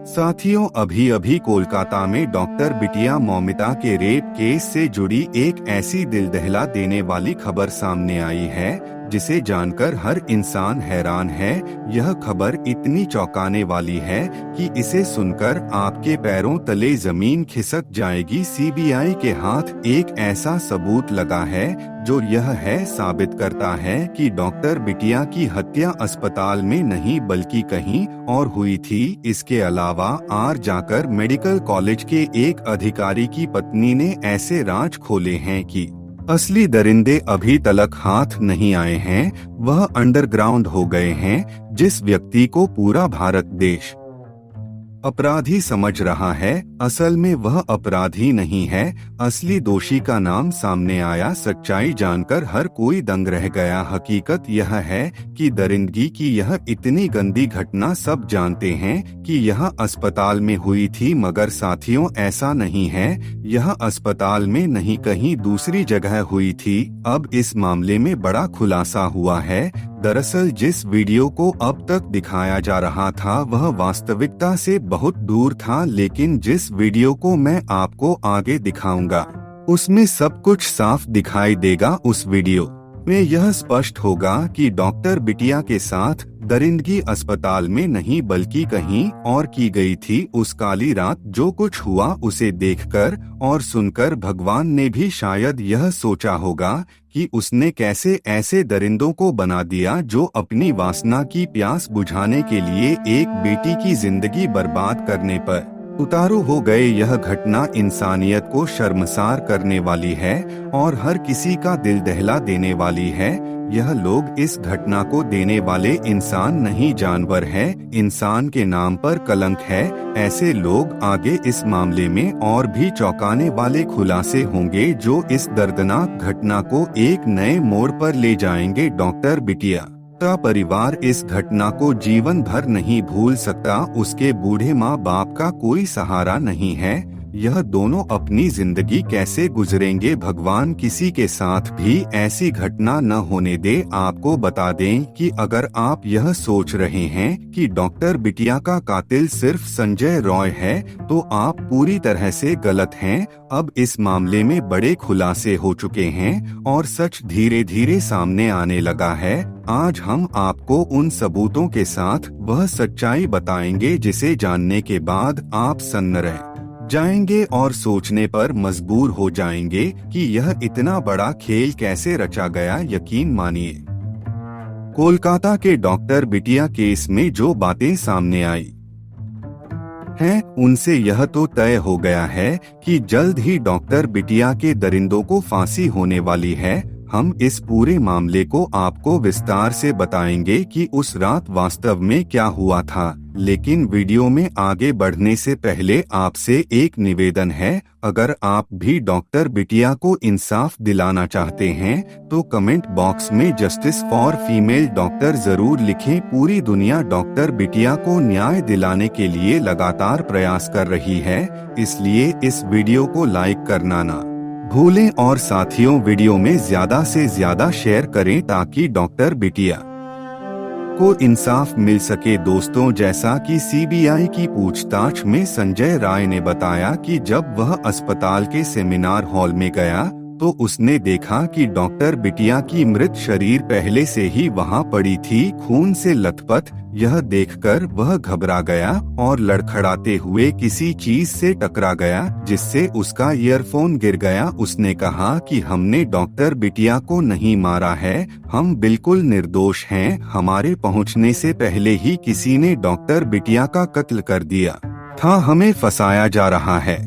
साथियों, अभी अभी कोलकाता में डॉक्टर बिटिया मौमिता के रेप केस से जुड़ी एक ऐसी दिल दहला देने वाली खबर सामने आई है जिसे जानकर हर इंसान हैरान है। यह खबर इतनी चौंकाने वाली है कि इसे सुनकर आपके पैरों तले जमीन खिसक जाएगी। सीबीआई के हाथ एक ऐसा सबूत लगा है जो यह है साबित करता है कि डॉक्टर बिटिया की हत्या अस्पताल में नहीं बल्कि कहीं और हुई थी। इसके अलावा आर जाकर मेडिकल कॉलेज के एक अधिकारी की पत्नी ने ऐसे राज खोले हैं कि असली दरिंदे अभी तक हाथ नहीं आए हैं, वह अंडरग्राउंड हो गए हैं। जिस व्यक्ति को पूरा भारत देश अपराधी समझ रहा है, असल में वह अपराधी नहीं है। असली दोषी का नाम सामने आया। सच्चाई जानकर हर कोई दंग रह गया। हकीकत यह है कि दरिंदगी की यह इतनी गंदी घटना सब जानते हैं कि यह अस्पताल में हुई थी, मगर साथियों ऐसा नहीं है। यह अस्पताल में नहीं कहीं दूसरी जगह हुई थी। अब इस मामले में बड़ा खुलासा हुआ है। दरअसल जिस वीडियो को अब तक दिखाया जा रहा था वह वास्तविकता से बहुत दूर था, लेकिन जिस वीडियो को मैं आपको आगे दिखाऊंगा उसमें सब कुछ साफ दिखाई देगा। उस वीडियो में यह स्पष्ट होगा कि डॉक्टर बिटिया के साथ दरिंदगी अस्पताल में नहीं बल्कि कहीं और की गई थी। उस काली रात जो कुछ हुआ उसे देखकर और सुनकर भगवान ने भी शायद यह सोचा होगा कि उसने कैसे ऐसे दरिंदों को बना दिया जो अपनी वासना की प्यास बुझाने के लिए एक बेटी की जिंदगी बर्बाद करने पर उतारू हो गए। यह घटना इंसानियत को शर्मसार करने वाली है और हर किसी का दिल दहला देने वाली है। यह लोग इस घटना को देने वाले इंसान नहीं जानवर है। इंसान के नाम पर कलंक है। ऐसे लोग आगे इस मामले में और भी चौंकाने वाले खुलासे होंगे जो इस दर्दनाक घटना को एक नए मोड़ पर ले जाएंगे। डॉक्टर बिटिया का परिवार इस घटना को जीवन भर नहीं भूल सकता। उसके बूढ़े माँ बाप का कोई सहारा नहीं है। यह दोनों अपनी जिंदगी कैसे गुजरेंगे, भगवान किसी के साथ भी ऐसी घटना न होने दे। आपको बता दें कि अगर आप यह सोच रहे हैं कि डॉक्टर बिटिया का कातिल सिर्फ संजय रॉय है तो आप पूरी तरह से गलत हैं। अब इस मामले में बड़े खुलासे हो चुके हैं और सच धीरे धीरे सामने आने लगा है। आज हम आपको उन सबूतों के साथ वह सच्चाई बताएंगे जिसे जानने के बाद आप सन्न रह जाएंगे और सोचने पर मजबूर हो जाएंगे कि यह इतना बड़ा खेल कैसे रचा गया। यकीन मानिए, कोलकाता के डॉक्टर बिटिया केस में जो बातें सामने आई हैं उनसे यह तो तय हो गया है कि जल्द ही डॉक्टर बिटिया के दरिंदों को फांसी होने वाली है। हम इस पूरे मामले को आपको विस्तार से बताएंगे कि उस रात वास्तव में क्या हुआ था। लेकिन वीडियो में आगे बढ़ने से पहले आपसे एक निवेदन है, अगर आप भी डॉक्टर बिटिया को इंसाफ दिलाना चाहते हैं तो कमेंट बॉक्स में जस्टिस फॉर फीमेल डॉक्टर जरूर लिखें। पूरी दुनिया डॉक्टर बिटिया को न्याय दिलाने के लिए लगातार प्रयास कर रही है, इसलिए इस वीडियो को लाइक करना ना भूलें और साथियों वीडियो में ज्यादा से ज्यादा शेयर करें ताकि डॉक्टर बिटिया को इंसाफ मिल सके। दोस्तों, जैसा कि सीबीआई की पूछताछ में संजय राय ने बताया कि जब वह अस्पताल के सेमिनार हॉल में गया तो उसने देखा कि डॉक्टर बिटिया की मृत शरीर पहले से ही वहां पड़ी थी, खून से लथपथ। यह देखकर वह घबरा गया और लड़खड़ाते हुए किसी चीज से टकरा गया जिससे उसका ईयरफोन गिर गया। उसने कहा कि हमने डॉक्टर बिटिया को नहीं मारा है, हम बिल्कुल निर्दोष हैं। हमारे पहुंचने से पहले ही किसी ने डॉक्टर बिटिया का कत्ल कर दिया था, हमें फंसाया जा रहा है।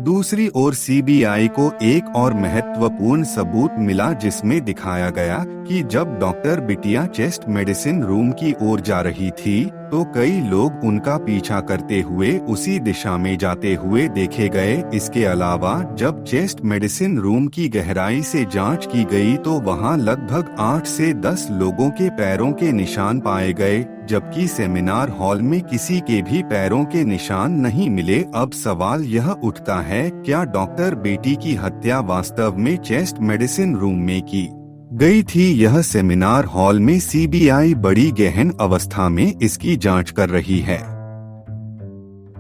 दूसरी ओर सीबीआई को एक और महत्वपूर्ण सबूत मिला जिसमें दिखाया गया कि जब डॉक्टर बिटिया चेस्ट मेडिसिन रूम की ओर जा रही थी तो कई लोग उनका पीछा करते हुए उसी दिशा में जाते हुए देखे गए। इसके अलावा जब चेस्ट मेडिसिन रूम की गहराई से जांच की गई तो वहां लगभग 8 से 10 लोगों के पैरों के निशान पाए गए, जबकि सेमिनार हॉल में किसी के भी पैरों के निशान नहीं मिले। अब सवाल यह उठता है, क्या डॉक्टर बेटी की हत्या वास्तव में चेस्ट मेडिसिन रूम में की गई थी? यह सेमिनार हॉल में सीबीआई बड़ी गहन अवस्था में इसकी जांच कर रही है।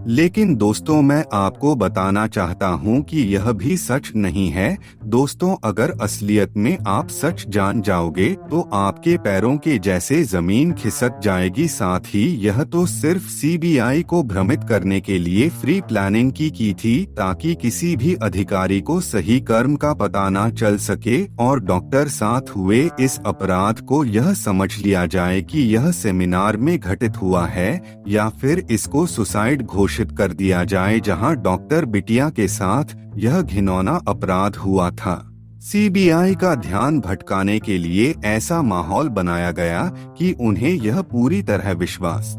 लेकिन दोस्तों, मैं आपको बताना चाहता हूं कि यह भी सच नहीं है। दोस्तों, अगर असलियत में आप सच जान जाओगे तो आपके पैरों के जैसे जमीन खिसक जाएगी। साथ ही यह तो सिर्फ सीबीआई को भ्रमित करने के लिए फ्री प्लानिंग की थी, ताकि किसी भी अधिकारी को सही कर्म का पता न चल सके और डॉक्टर साथ हुए इस अपराध को यह समझ लिया जाए कि यह सेमिनार में घटित हुआ है, या फिर इसको सुसाइड घोषित कर दिया जाए, जहां डॉक्टर बिटिया के साथ यह घिनौना अपराध हुआ था। सीबीआई का ध्यान भटकाने के लिए ऐसा माहौल बनाया गया कि उन्हें यह पूरी तरह विश्वास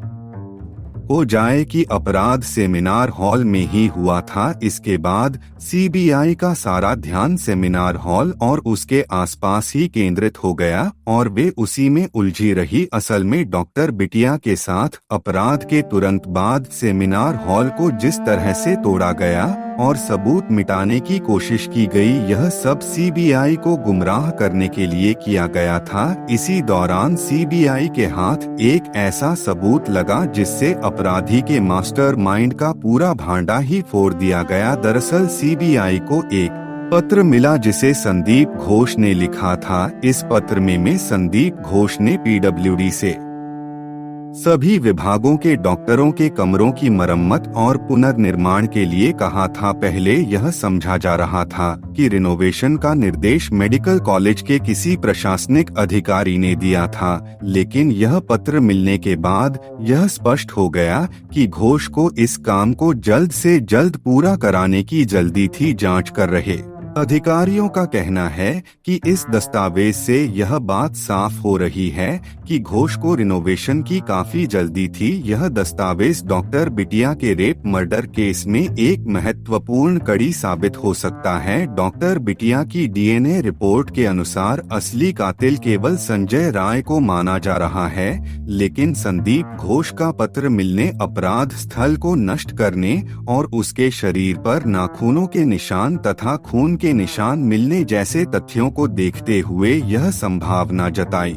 हो जाए कि अपराध सेमिनार हॉल में ही हुआ था। इसके बाद सीबीआई का सारा ध्यान सेमिनार हॉल और उसके आसपास ही केंद्रित हो गया और वे उसी में उलझी रही। असल में डॉक्टर बिटिया के साथ अपराध के तुरंत बाद सेमिनार हॉल को जिस तरह से तोड़ा गया और सबूत मिटाने की कोशिश की गई, यह सब सीबीआई को गुमराह करने के लिए किया गया था। इसी दौरान सीबीआई के हाथ एक ऐसा सबूत लगा जिससे अपराधी के मास्टरमाइंड का पूरा भांडा ही फोड़ दिया गया। दरअसल सीबीआई को एक पत्र मिला जिसे संदीप घोष ने लिखा था। इस पत्र में संदीप घोष ने पीडब्ल्यूडी से सभी विभागों के डॉक्टरों के कमरों की मरम्मत और पुनर्निर्माण के लिए कहा था। पहले यह समझा जा रहा था कि रिनोवेशन का निर्देश मेडिकल कॉलेज के किसी प्रशासनिक अधिकारी ने दिया था, लेकिन यह पत्र मिलने के बाद यह स्पष्ट हो गया कि घोष को इस काम को जल्द से जल्द पूरा कराने की जल्दी थी। जांच कर रहे अधिकारियों का कहना है कि इस दस्तावेज से यह बात साफ हो रही है कि घोष को रिनोवेशन की काफी जल्दी थी। यह दस्तावेज डॉक्टर बिटिया के रेप मर्डर केस में एक महत्वपूर्ण कड़ी साबित हो सकता है। डॉक्टर बिटिया की डीएनए रिपोर्ट के अनुसार असली कातिल केवल संजय राय को माना जा रहा है, लेकिन संदीप घोष का पत्र मिलने, अपराध स्थल को नष्ट करने और उसके शरीर पर नाखूनों के निशान तथा खून के निशान मिलने जैसे तथ्यों को देखते हुए यह संभावना जताई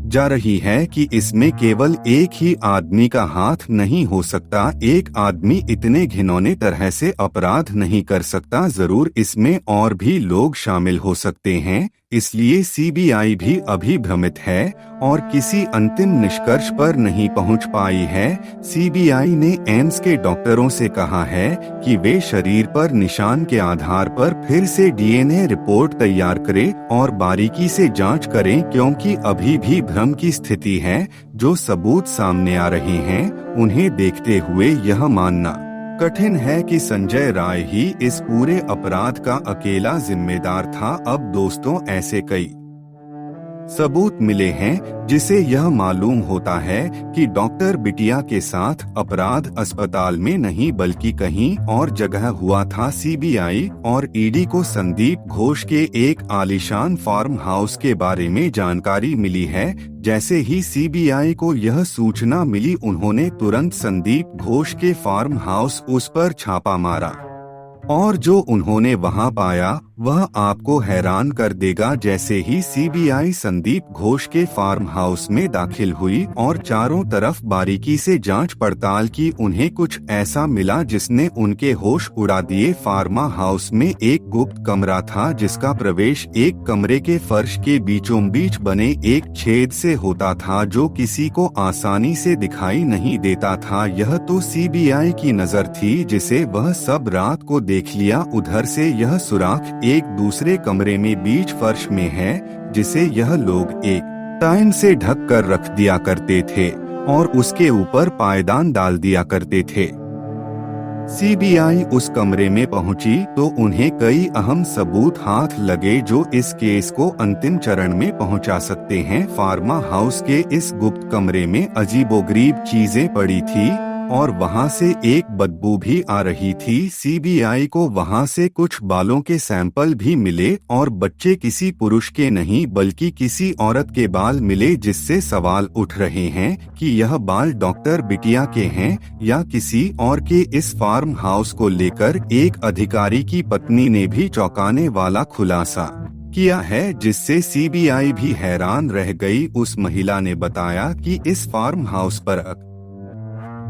जा रही है कि इसमें केवल एक ही आदमी का हाथ नहीं हो सकता। एक आदमी इतने घिनौने तरह से अपराध नहीं कर सकता। जरूर इसमें और भी लोग शामिल हो सकते हैं। इसलिए सीबीआई भी अभी भ्रमित है और किसी अंतिम निष्कर्ष पर नहीं पहुंच पाई है। सीबीआई ने एम्स के डॉक्टरों से कहा है कि वे शरीर पर निशान के आधार पर फिर से डीएनए रिपोर्ट तैयार करें और बारीकी से जांच करें, क्योंकि अभी भी भ्रम की स्थिति है। जो सबूत सामने आ रहे हैं उन्हें देखते हुए यह मानना कठिन है कि संजय राय ही इस पूरे अपराध का अकेला जिम्मेदार था। अब दोस्तों, ऐसे कई सबूत मिले हैं जिसे यह मालूम होता है कि डॉक्टर बिटिया के साथ अपराध अस्पताल में नहीं बल्कि कहीं और जगह हुआ था। सीबीआई और ईडी को संदीप घोष के एक आलीशान फार्म हाउस के बारे में जानकारी मिली है। जैसे ही सीबीआई को यह सूचना मिली, उन्होंने तुरंत संदीप घोष के फार्म हाउस उस पर छापा मारा और जो उन्होंने वहां पाया वह आपको हैरान कर देगा। जैसे ही सीबीआई संदीप घोष के फार्म हाउस में दाखिल हुई और चारों तरफ बारीकी से जांच पड़ताल की, उन्हें कुछ ऐसा मिला जिसने उनके होश उड़ा दिए। फार्मा हाउस में एक गुप्त कमरा था जिसका प्रवेश एक कमरे के फर्श के बीचों बीच बने एक छेद से होता था, जो किसी को आसानी से दिखाई नहीं देता था। यह तो सीबीआई की नजर थी जिसे वह सब रात को देख लिया। उधर से यह सुराख एक दूसरे कमरे में बीच फर्श में है, जिसे यह लोग एक टाइम से ढक कर रख दिया करते थे और उसके ऊपर पायदान डाल दिया करते थे। सीबीआई उस कमरे में पहुंची तो उन्हें कई अहम सबूत हाथ लगे जो इस केस को अंतिम चरण में पहुंचा सकते हैं। फार्मा हाउस के इस गुप्त कमरे में अजीबोगरीब चीजें पड़ी थी और वहां से एक बदबू भी आ रही थी। सीबीआई को वहां से कुछ बालों के सैंपल भी मिले और बच्चे किसी पुरुष के नहीं बल्कि किसी औरत के बाल मिले, जिससे सवाल उठ रहे हैं कि यह बाल डॉक्टर बिटिया के हैं या किसी और के। इस फार्म हाउस को लेकर एक अधिकारी की पत्नी ने भी चौंकाने वाला खुलासा किया है, जिससे सीबीआई भी हैरान रह गई। उस महिला ने बताया कि इस फार्म हाउस पर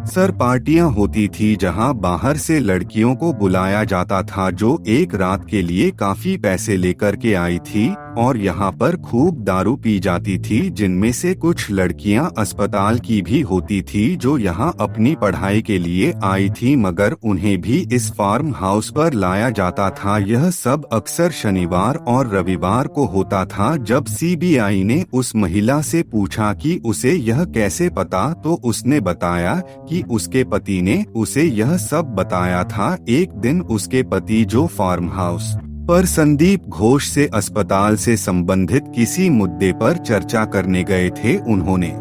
सर पार्टियां होती थी जहां बाहर से लड़कियों को बुलाया जाता था जो एक रात के लिए काफी पैसे लेकर के आई थी, और यहाँ पर खूब दारू पी जाती थी, जिनमें से कुछ लड़कियां अस्पताल की भी होती थी जो यहाँ अपनी पढ़ाई के लिए आई थी, मगर उन्हें भी इस फार्म हाउस पर लाया जाता था। यह सब अक्सर शनिवार और रविवार को होता था। जब सीबीआई ने उस महिला से पूछा कि उसे यह कैसे पता, तो उसने बताया कि उसके पति ने उसे यह सब बताया था। एक दिन उसके पति जो फार्म हाउस पर संदीप घोष से अस्पताल से संबंधित किसी मुद्दे पर चर्चा करने गए थे, उन्होंने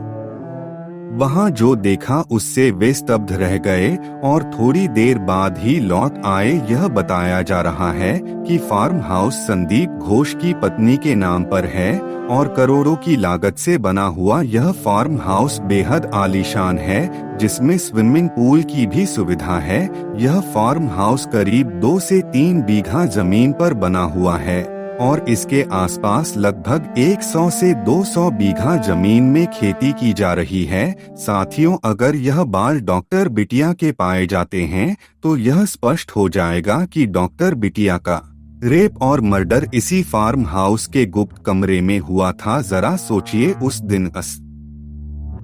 वहां जो देखा उससे वे स्तब्ध रह गए और थोड़ी देर बाद ही लौट आए। यह बताया जा रहा है कि फार्म हाउस संदीप घोष की पत्नी के नाम पर है और करोड़ों की लागत से बना हुआ यह फार्म हाउस बेहद आलीशान है, जिसमें स्विमिंग पूल की भी सुविधा है। यह फार्म हाउस करीब 2 से 3 बीघा जमीन पर बना हुआ है और इसके आसपास लगभग 100 से 200 बीघा जमीन में खेती की जा रही है। साथियों, अगर यह बाल डॉक्टर बिटिया के पाए जाते हैं तो यह स्पष्ट हो जाएगा कि डॉक्टर बिटिया का रेप और मर्डर इसी फार्म हाउस के गुप्त कमरे में हुआ था। जरा सोचिए, उस दिन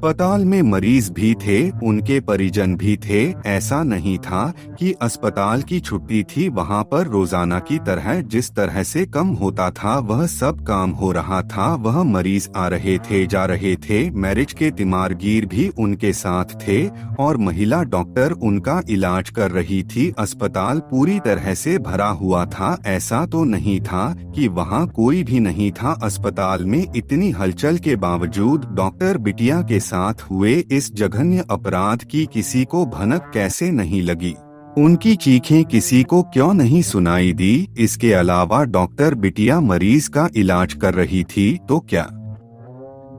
अस्पताल में मरीज भी थे, उनके परिजन भी थे। ऐसा नहीं था कि अस्पताल की छुट्टी थी। वहां पर रोजाना की तरह जिस तरह से कम होता था वह सब काम हो रहा था। वह मरीज आ रहे थे, जा रहे थे। मैरिज के तिमारगीर भी उनके साथ थे और महिला डॉक्टर उनका इलाज कर रही थी। अस्पताल पूरी तरह से भरा हुआ था। ऐसा तो नहीं था कि वहां कोई भी नहीं था। अस्पताल में इतनी हलचल के बावजूद डॉक्टर बिटिया के साथ हुए इस जघन्य अपराध की किसी को भनक कैसे नहीं लगी? उनकी चीखें किसी को क्यों नहीं सुनाई दी? इसके अलावा डॉक्टर बिटिया मरीज का इलाज कर रही थी तो क्या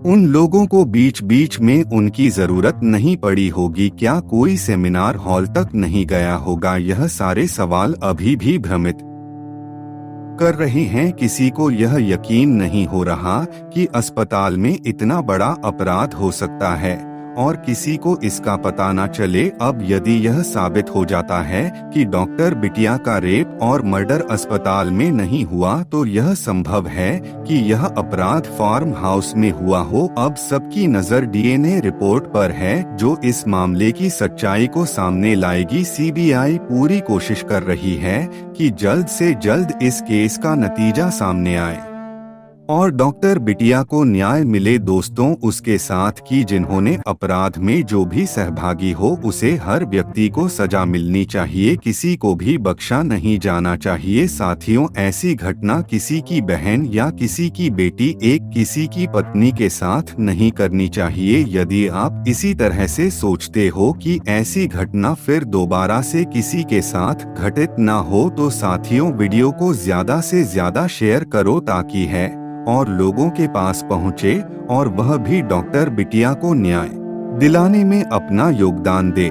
उन लोगों को बीच बीच में उनकी जरूरत नहीं पड़ी होगी? क्या कोई सेमिनार हॉल तक नहीं गया होगा? यह सारे सवाल अभी भी भ्रमित कर रहे हैं। किसी को यह यकीन नहीं हो रहा कि अस्पताल में इतना बड़ा अपराध हो सकता है और किसी को इसका पता न चले। अब यदि यह साबित हो जाता है कि डॉक्टर बिटिया का रेप और मर्डर अस्पताल में नहीं हुआ, तो यह संभव है कि यह अपराध फार्म हाउस में हुआ हो। अब सबकी नजर डीएनए रिपोर्ट पर है जो इस मामले की सच्चाई को सामने लाएगी। सीबीआई पूरी कोशिश कर रही है कि जल्द से जल्द इस केस का नतीजा सामने आए और डॉक्टर बिटिया को न्याय मिले। दोस्तों, उसके साथ की जिन्होंने अपराध में जो भी सहभागी हो, उसे हर व्यक्ति को सजा मिलनी चाहिए। किसी को भी बख्शा नहीं जाना चाहिए। साथियों, ऐसी घटना किसी की बहन या किसी की बेटी, एक किसी की पत्नी के साथ नहीं करनी चाहिए। यदि आप इसी तरह से सोचते हो कि ऐसी घटना फिर दोबारा से किसी के साथ घटित ना हो, तो साथियों वीडियो को ज्यादा से ज्यादा शेयर करो ताकि है और लोगों के पास पहुंचे और वह भी डॉक्टर बिटिया को न्याय दिलाने में अपना योगदान दे।